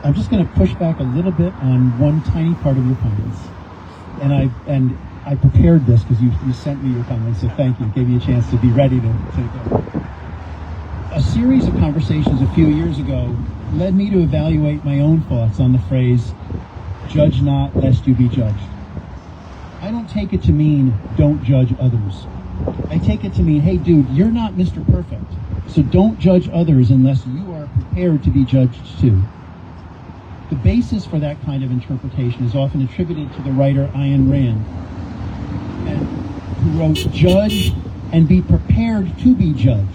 I'm just going to push back a little bit on one tiny part of your comments. And I prepared this because you sent me your comments, so thank you. It gave me a chance to be ready to go. A series of conversations a few years ago led me to evaluate my own thoughts on the phrase, "Judge not, lest you be judged." I don't take it to mean, don't judge others. I take it to mean, hey dude, you're not Mr. Perfect, so don't judge others unless you are prepared to be judged too. The basis for that kind of interpretation is often attributed to the writer Ayn Rand, who wrote, "Judge and be prepared to be judged."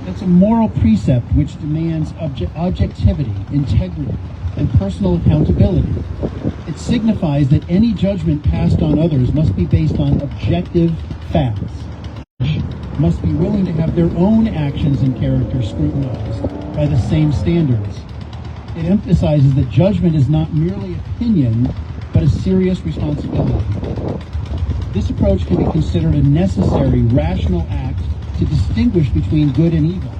That's a moral precept which demands objectivity, integrity, and personal accountability. It signifies that any judgment passed on others must be based on objective facts, must be willing to have their own actions and character scrutinized by the same standards. It emphasizes that judgment is not merely opinion, but a serious responsibility. This approach can be considered a necessary, rational act to distinguish between good and evil,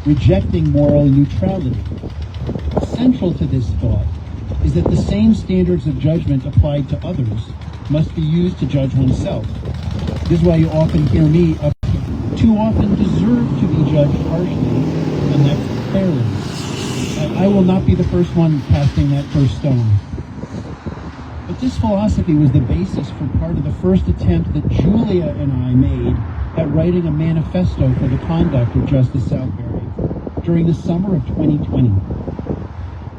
rejecting moral neutrality. Central to this thought is that the same standards of judgment applied to others must be used to judge oneself. This is why you often hear me too often deserve to be judged harshly, and that's fairly. I will not be the first one casting that first stone. But this philosophy was the basis for part of the first attempt that Julia and I made at writing a manifesto for the conduct of Justice Southbury during the summer of 2020.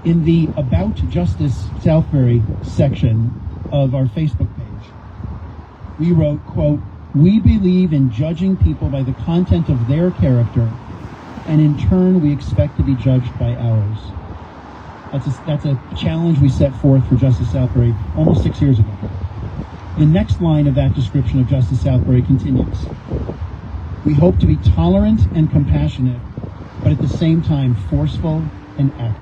In the About Justice Southbury section of our Facebook page, we wrote, quote, "We believe in judging people by the content of their character, and in turn we expect to be judged by ours." That's a challenge we set forth for Justice Southbury almost 6 years ago. The next line of that description of Justice Southbury continues. "We hope to be tolerant and compassionate, but at the same time forceful and active."